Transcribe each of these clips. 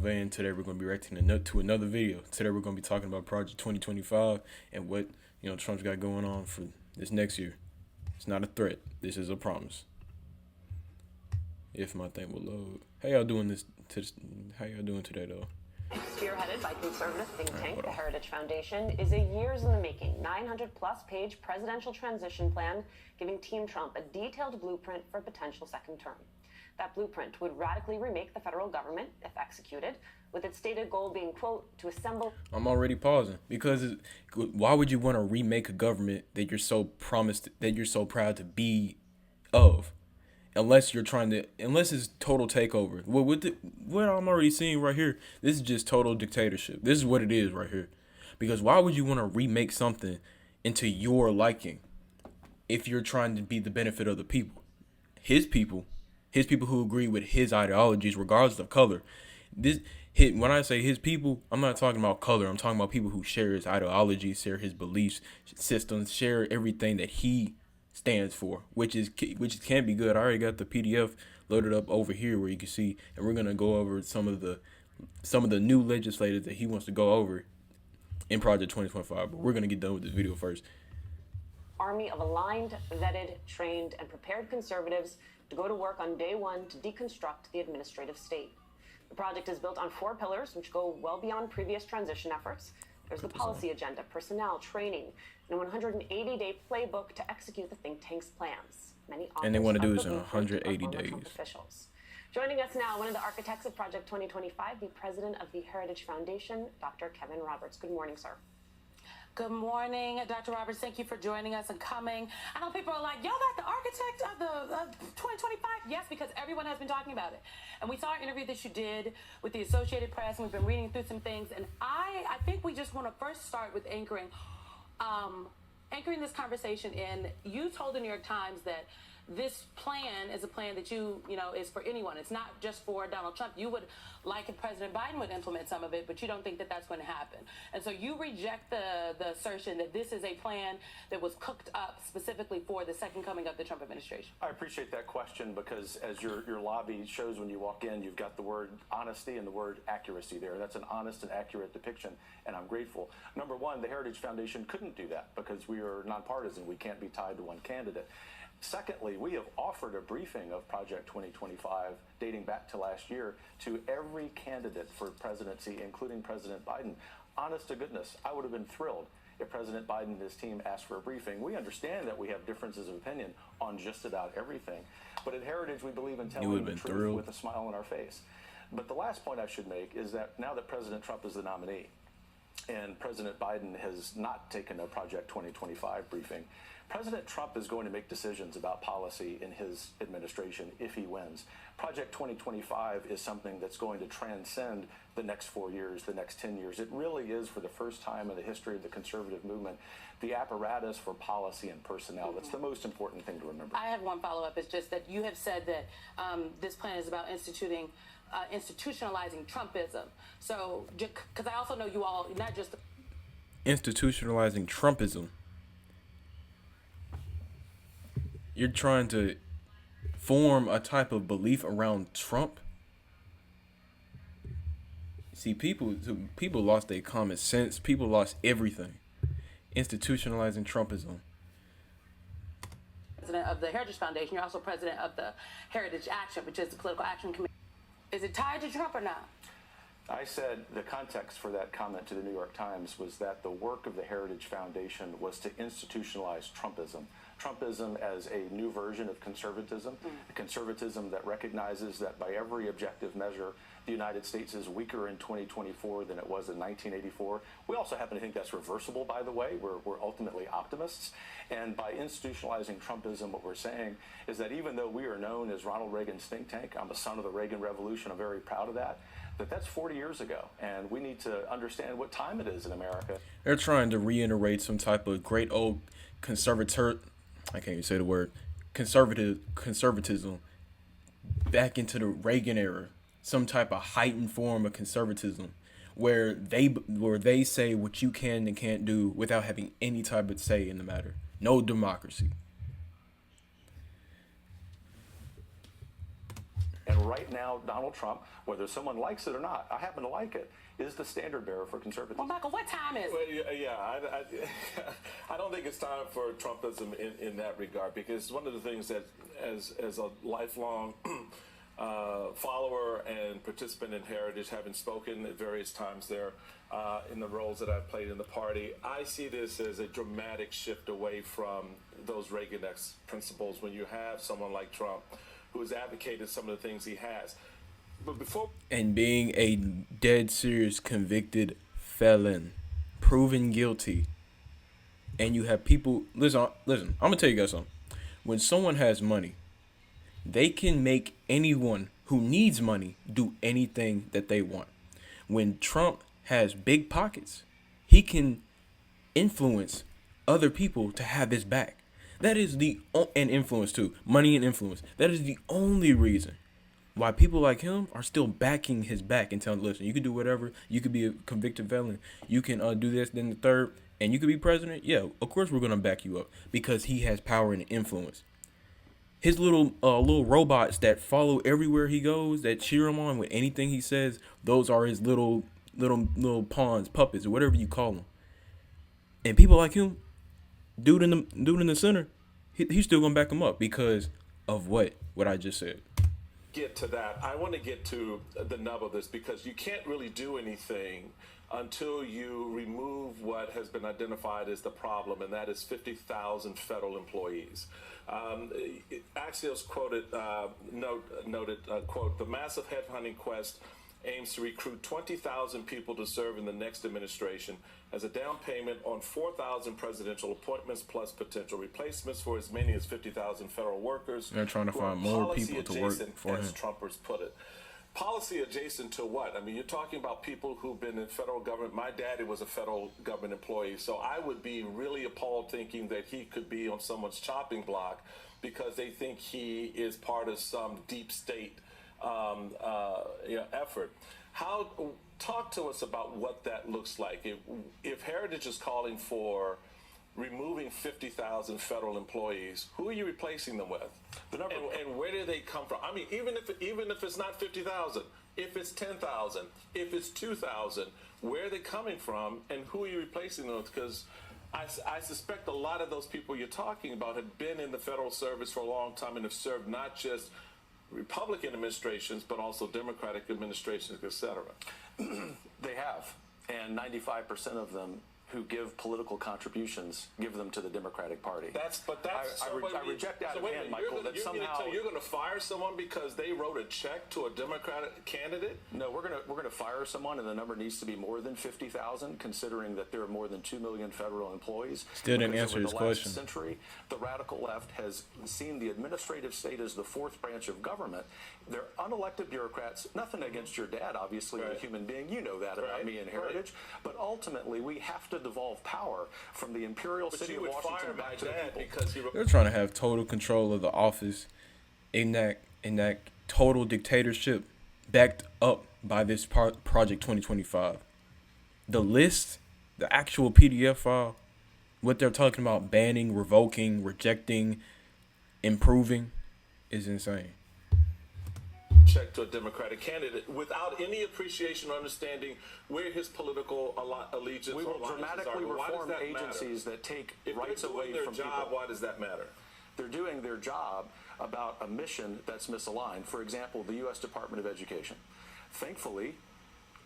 Nova, and today we're going to be reacting to another video. Today we're going to be talking about Project 2025 and what Trump's got going on for this next year. It's not a threat. This is a promise. If my thing will load. How y'all doing How y'all doing today, though? Spearheaded by conservative think tank, the Heritage Foundation, is a years in the making, 900-plus page presidential transition plan giving Team Trump a detailed blueprint for a potential second term. That blueprint would radically remake the federal government, if executed, with its stated goal being, quote, to assemble... I'm already pausing because why would you want to remake a government that you're so proud to be of? Unless it's total takeover. What I'm already seeing right here, this is just total dictatorship. This is what it is right here. Because why would you want to remake something into your liking if you're trying to be the benefit of the people? His people who agree with his ideologies regardless of color. When I say his people, I'm not talking about color. I'm talking about people who share his ideologies, share his beliefs, systems, share everything that he stands for, which can be good. I already got the PDF loaded up over here where you can see, and we're gonna go over some of the new legislators that he wants to go over in Project 2025. But we're gonna get done with this video first. Army of aligned, vetted, trained, and prepared conservatives to go to work on day one to deconstruct the administrative state. The project is built on 4 pillars, which go well beyond previous transition efforts. There's the policy agenda, personnel, training, and a 180-day playbook to execute the think tank's plans. And they want to do this in 180 days. Officials. Joining us now, one of the architects of Project 2025, the president of the Heritage Foundation, Dr. Kevin Roberts. Good morning, sir. Good morning, Dr. Roberts. Thank you for joining us and coming. I know people are like, y'all got the architect of the 2025? Yes, because everyone has been talking about it. And we saw an interview that you did with the Associated Press, and we've been reading through some things. And I think we just want to first start with anchoring this conversation in. You told the New York Times that this plan is a plan that is for anyone. It's not just for Donald Trump. You would like if President Biden would implement some of it, but you don't think that that's going to happen. And so you reject the assertion that this is a plan that was cooked up specifically for the second coming of the Trump administration. I appreciate that question because as your lobby shows when you walk in, you've got the word honesty and the word accuracy there. That's an honest and accurate depiction, and I'm grateful. Number one, the Heritage Foundation couldn't do that because we are nonpartisan. We can't be tied to one candidate. Secondly, we have offered a briefing of Project 2025 dating back to last year to every candidate for presidency, including President Biden. Honest to goodness, I would have been thrilled if President Biden and his team asked for a briefing. We understand that we have differences of opinion on just about everything. But at Heritage, we believe in telling the truth with a smile on our face. But the last point I should make is that now that President Trump is the nominee and President Biden has not taken a Project 2025 briefing, President Trump is going to make decisions about policy in his administration if he wins. Project 2025 is something that's going to transcend the next 4 years, the next 10 years. It really is, for the first time in the history of the conservative movement, the apparatus for policy and personnel. That's the most important thing to remember. I have one follow-up. It's just that you have said that this plan is about institutionalizing Trumpism. So, because I also know you all, not just... Institutionalizing Trumpism. You're trying to form a type of belief around Trump. See, people lost their common sense. People lost everything. Institutionalizing Trumpism. President of the Heritage Foundation. You're also president of the Heritage Action, which is the political action committee. Is it tied to Trump or not? I said the context for that comment to the New York Times was that the work of the Heritage Foundation was to institutionalize Trumpism. Trumpism as a new version of conservatism, a conservatism that recognizes that by every objective measure, the United States is weaker in 2024 than it was in 1984. We also happen to think that's reversible, by the way. We're ultimately optimists. And by institutionalizing Trumpism, what we're saying is that even though we are known as Ronald Reagan's think tank, I'm a son of the Reagan Revolution, I'm very proud of that, that's 40 years ago, and we need to understand what time it is in America. They're trying to reiterate some type of great old I can't even say the word, conservatism back into the Reagan era, some type of heightened form of conservatism where they say what you can and can't do without having any type of say in the matter. No democracy. And right now, Donald Trump, whether someone likes it or not, I happen to like it, is the standard bearer for conservatism. Well, Michael, what time is it? Well, I don't think it's time for Trumpism in that regard, because one of the things that, as a lifelong follower and participant in Heritage, having spoken at various times there in the roles that I've played in the party, I see this as a dramatic shift away from those Reaganesque principles when you have someone like Trump who has advocated some of the things he has. But before, And being a dead serious convicted felon, proven guilty, and you have people listen, I'm gonna tell you guys something. When someone has money, they can make anyone who needs money do anything that they want. When Trump has big pockets, he can influence other people to have his back. That is and influence too, money and influence. That is the only reason why people like him are still backing his back and telling, listen, you can do whatever. You could be a convicted felon. You can do this, then the third, and you could be president. Yeah, of course we're gonna back you up because he has power and influence. His little robots that follow everywhere he goes, that cheer him on with anything he says, those are his little pawns, puppets, or whatever you call them. And people like him, dude in the center, he's still gonna back him up because of what I just said. get to that, I want to get to the nub of this, because you can't really do anything until you remove what has been identified as the problem, and that is 50,000 federal employees. Axios noted, quote, the massive headhunting quest aims to recruit 20,000 people to serve in the next administration as a down payment on 4,000 presidential appointments plus potential replacements for as many as 50,000 federal workers. They're trying to find more people to work for him. As Trumpers put it. Policy adjacent to what? I mean, you're talking about people who've been in federal government. My daddy was a federal government employee, so I would be really appalled thinking that he could be on someone's chopping block because they think he is part of some deep state effort. Talk to us about what that looks like. If Heritage is calling for removing 50,000 federal employees, who are you replacing them with? And where do they come from? I mean, even if it's not 50,000, if it's 10,000, if it's 2,000, where are they coming from, and who are you replacing them with? Because I suspect a lot of those people you're talking about have been in the federal service for a long time and have served not just Republican administrations, but also Democratic administrations, et cetera. They have, and 95% of them who give political contributions give them to the Democratic Party. I reject that again, Michael. That somehow you're going to fire someone because they wrote a check to a Democratic candidate? No, we're going to fire someone, and the number needs to be more than 50,000, considering that there are more than 2 million federal employees. Still didn't answer his question. Last century, the radical left has seen the administrative state as the fourth branch of government. They're unelected bureaucrats. Nothing against your dad, obviously, right. You're a human being. You know that about me and Heritage. Right. But ultimately, we have to devolve power from the imperial city of Washington back to the people. They're trying to have total control of the office, in that total dictatorship, backed up by this Project 2025. The list, the actual PDF file, what they're talking about banning, revoking, rejecting, improving, is insane. Check to a Democratic candidate without any appreciation or understanding where his political allegiance. We will dramatically reform agencies that take rights away from people. Why does that matter? They're doing their job about a mission that's misaligned. For example, the U.S. Department of Education. Thankfully,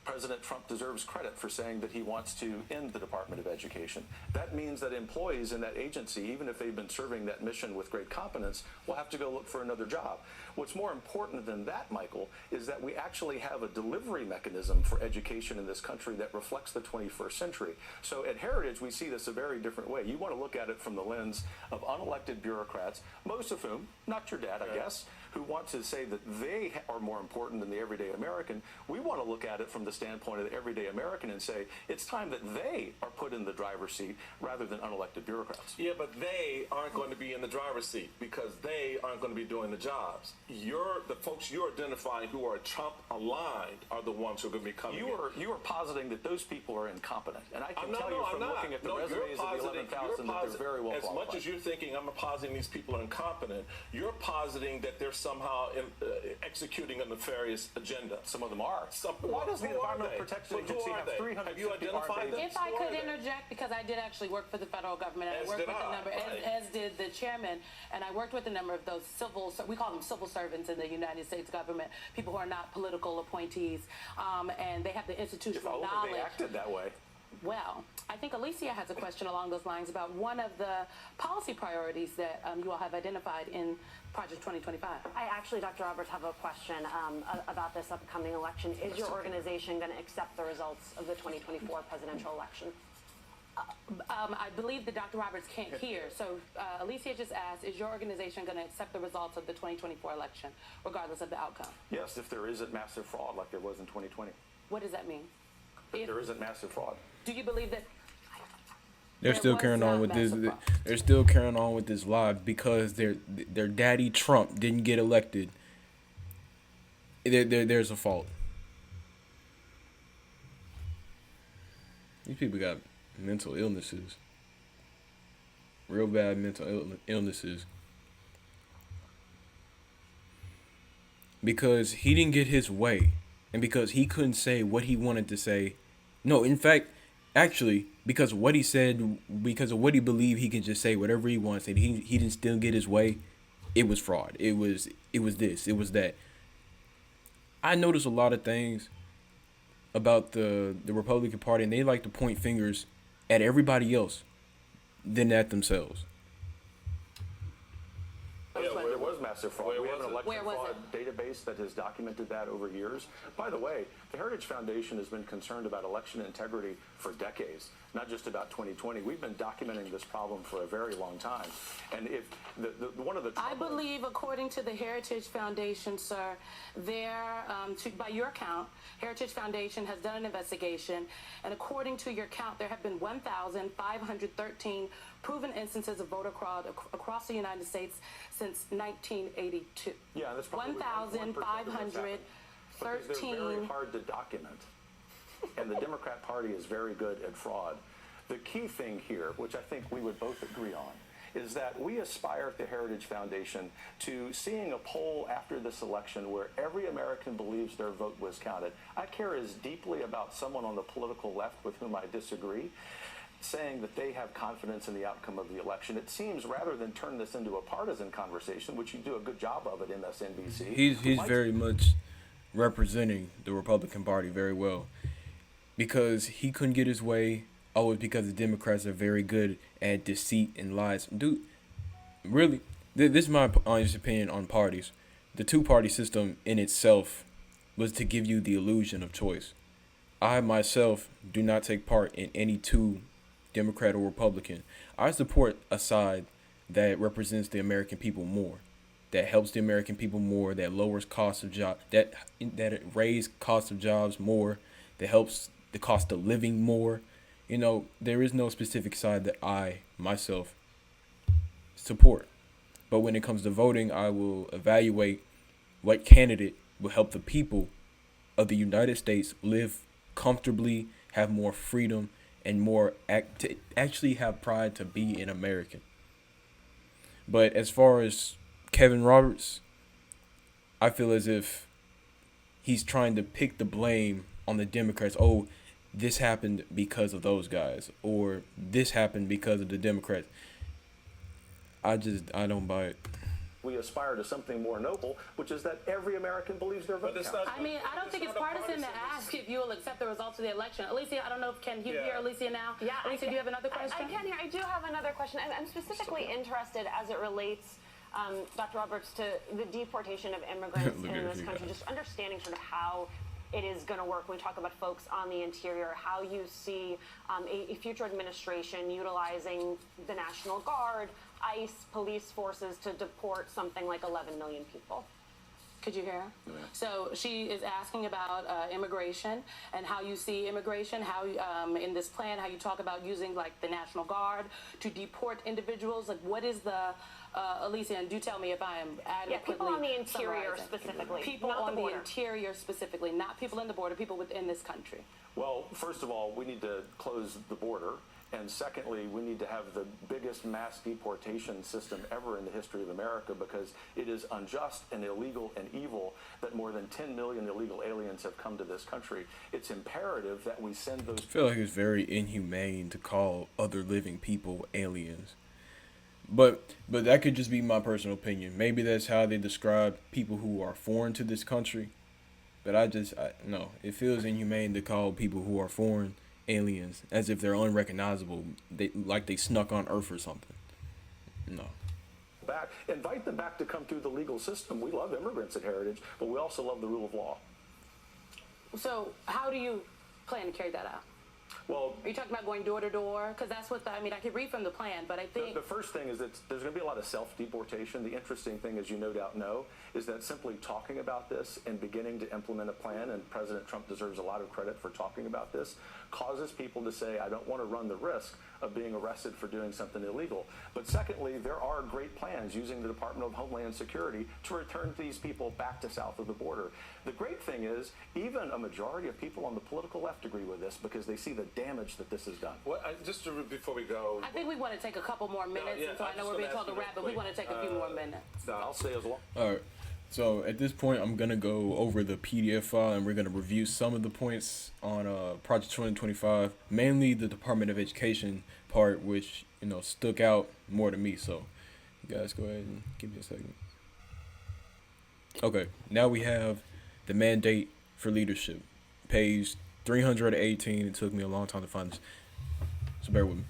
President Trump deserves credit for saying that he wants to end the Department of Education. That means that employees in that agency, even if they've been serving that mission with great competence, will have to go look for another job. What's more important than that, Michael, is that we actually have a delivery mechanism for education in this country that reflects the 21st century. So at Heritage, we see this a very different way. You want to look at it from the lens of unelected bureaucrats, most of whom, not your dad, I guess, who want to say that they are more important than the everyday American. We want to look at it from the standpoint of the everyday American and say it's time that they are put in the driver's seat rather than unelected bureaucrats. Yeah, but they aren't going to be in the driver's seat because they aren't going to be doing the jobs. The folks you're identifying who are Trump aligned are the ones who are going to be coming in. You are positing that those people are incompetent, and I can tell you from looking at the resumes of the 11,000 that they're very well qualified. As much as you're thinking I'm positing these people are incompetent, you're positing that they're somehow executing a nefarious agenda. Some of them are. Why does the Environmental Protection Agency have 350 Have you identified them? If I could interject, because I did actually work for the federal government, and I worked with a number, as did the chairman, and I worked with a number of those we call them civil servants in the United States government, people who are not political appointees, and they have the institutional knowledge. They acted that way. Well, I think Alicia has a question along those lines about one of the policy priorities that you all have identified in Project 2025. I actually, Dr. Roberts, have a question about this upcoming election. Is your organization going to accept the results of the 2024 presidential election? I believe that Dr. Roberts can't hear. So Alicia just asked, is your organization going to accept the results of the 2024 election, regardless of the outcome? Yes, if there isn't massive fraud like there was in 2020. What does that mean? If there isn't massive fraud. Do you believe that they're still carrying on with this? They're still carrying on with this lie because their daddy Trump didn't get elected. There's a fault. These people got mental illnesses, real bad mental illnesses, because he didn't get his way, and because he couldn't say what he wanted to say. No, in fact, actually, because what he said, because of what he believed, he can just say whatever he wants, and he didn't still get his way. It was fraud. It was this. It was that. I noticed a lot of things about the Republican Party, and they like to point fingers at everybody else than at themselves. Yeah, there was massive fraud. We have an election Where was fraud database that has documented that over years. By the way, the Heritage Foundation has been concerned about election integrity for decades, not just about 2020. We've been documenting this problem for a very long time. And if one of the I believe, according to the Heritage Foundation, sir, by your count, Heritage Foundation has done an investigation, and according to your count, there have been 1,513 proven instances of voter fraud across the United States since 1982. Yeah, that's probably 1,513. They're very hard to document, and the Democrat Party is very good at fraud. The key thing here, which I think we would both agree on, is that we aspire at the Heritage Foundation to seeing a poll after this election where every American believes their vote was counted. I care as deeply about someone on the political left with whom I disagree saying that they have confidence in the outcome of the election. It seems, rather than turn this into a partisan conversation, which you do a good job of at MSNBC. He's very much representing the Republican Party very well, because he couldn't get his way. Oh, it's because the Democrats are very good at deceit and lies. Dude, really, this is my honest opinion on parties. The two-party system in itself was to give you the illusion of choice. I myself do not take part in any two, Democrat or Republican. I support a side that represents the American people more, that helps the American people more, that lowers cost of job, that it raises cost of jobs more, that helps the cost of living more. You know, there is no specific side that I myself support. But when it comes to voting, I will evaluate what candidate will help the people of the United States live comfortably, have more freedom, and more to actually have pride to be an American. But as far as Kevin Roberts, I feel as if he's trying to pick the blame on the Democrats. Oh, this happened because of those guys, or this happened because of the Democrats. I don't buy it. We aspire to something more noble, which is that every American believes their vote counts. I mean, I don't think it's partisan to ask if you will accept the results of the election. Alicia, I don't know if can you hear Alicia now? Yeah, Alicia, do you have another question? I can hear. I do have another question. I'm specifically interested as it relates, Dr. Roberts, to the deportation of immigrants in this country. Just understanding sort of how it is going to work when we talk about folks on the interior, how you see a future administration utilizing the National Guard, ICE, police forces to deport something like 11 million people. Could you hear her? Yeah. So she is asking about immigration and how you see immigration, how in this plan, how you talk about using like the National Guard to deport individuals. Like what is the, Alicia, and do tell me if I am adequately people on the interior specifically. People on the interior specifically, not people in the border, people within this country. Well, first of all, we need to close the border And secondly, we need to have the biggest mass deportation system ever in the history of America, because it is unjust and illegal and evil that more than 10 million illegal aliens have come to this country. It's imperative that we send those. I feel like it's very inhumane to call other living people aliens. But that could just be my personal opinion. Maybe that's how they describe people who are foreign to this country. But no, it feels inhumane to call people who are foreign aliens as if they're unrecognizable. They snuck on Earth or something. No. Back, invite them back to come through the legal system. We love immigrants at Heritage, but we also love the rule of law. So how do you plan to carry that out? Well, are you talking about going door to door? Because that's what I could read from the plan, but I think the first thing is that there's going to be a lot of self-deportation. The interesting thing, as you no doubt know, is that simply talking about this and beginning to implement a plan, and President Trump deserves a lot of credit for talking about this, causes people to say, I don't want to run the risk of being arrested for doing something illegal. But secondly, there are great plans using the Department of Homeland Security to return these people back to south of the border. The great thing is, even a majority of people on the political left agree with this because they see the damage that this has done. Well, before we go, I think we want to take a couple more minutes, and so I know we're being told to wrap, but we want to take a few more minutes. I'll stay as long. All right. So at this point, I'm going to go over the PDF file, and we're going to review some of the points on Project 2025, mainly the Department of Education part, which, stuck out more to me. So you guys go ahead and give me a second. Okay, now we have the mandate for leadership, page 318. It took me a long time to find this, so bear with me.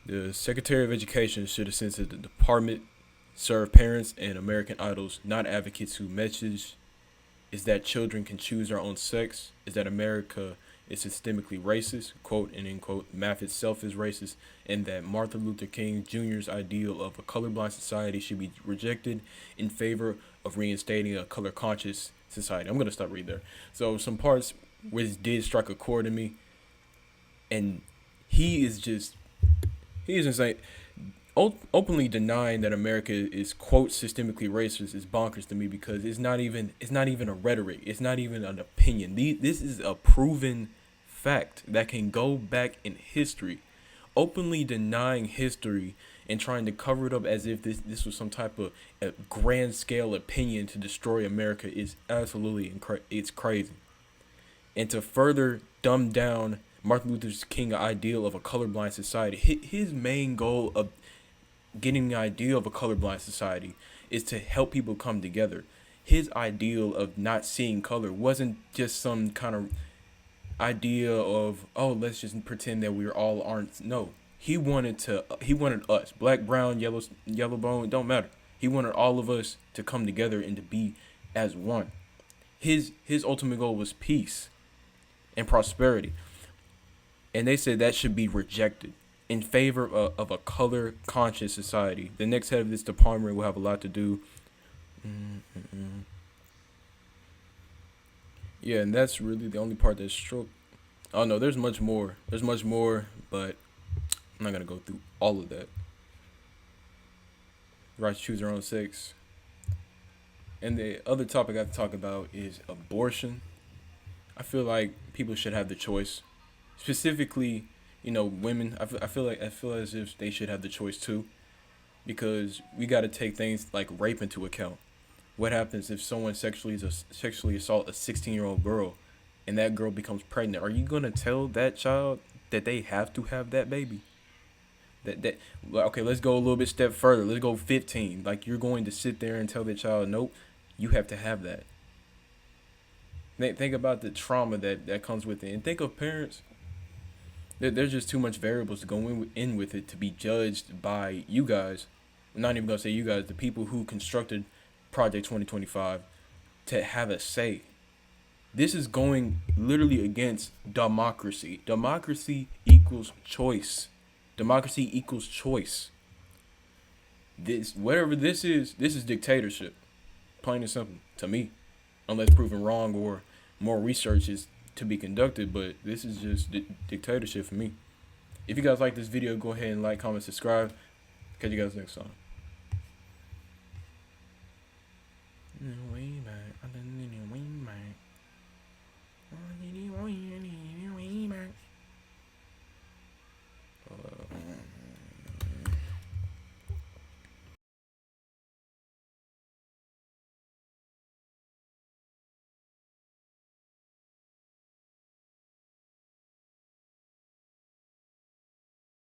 The Secretary of Education should have sent to the department serve parents and American idols, not advocates whose message is that children can choose their own sex, is that America is systemically racist, quote and end quote, math itself is racist, and that Martin Luther King Jr.'s ideal of a colorblind society should be rejected in favor of reinstating a color-conscious society. I'm going to stop right there. So some parts where this did strike a chord in me, and he is insane. Openly denying that America is, quote, systemically racist is bonkers to me, because it's not even a rhetoric. It's not even an opinion. This is a proven fact that can go back in history. Openly denying history and trying to cover it up as if this was some type of a grand scale opinion to destroy America is absolutely it's crazy. And to further dumb down Martin Luther King ideal of a colorblind society, his main goal of getting the ideal of a colorblind society is to help people come together. His ideal of not seeing color wasn't just some kind of idea of, oh, let's just pretend that we're all aren't. No, he wanted us, black, brown, yellow bone, it don't matter. He wanted all of us to come together and to be as one. His ultimate goal was peace and prosperity. And they said that should be rejected in favor of a color-conscious society. The next head of this department will have a lot to do. Yeah, and that's really the only part that's struck. Oh, no, there's much more. There's much more, but I'm not going to go through all of that. Right to choose their own sex. And the other topic I have to talk about is abortion. I feel like people should have the choice. Specifically, women. I feel as if they should have the choice too, because we got to take things like rape into account. What happens if someone sexually assault a 16-year-old girl, and that girl becomes pregnant? Are you gonna tell that child that they have to have that baby? Okay, let's go a little bit step further. Let's go 15. Like, you're going to sit there and tell the child, nope, you have to have that. Think about the trauma that comes with it, and think of parents. There's just too much variables to go in with it to be judged by you guys. I'm not even going to say you guys, the people who constructed Project 2025, to have a say. This is going literally against democracy. Democracy equals choice. Democracy equals choice. Whatever this is dictatorship. Plain and simple, to me. Unless proven wrong or more research is to be conducted, but this is just dictatorship for me. If you guys like this video, go ahead and like, comment, subscribe. Catch you guys next time.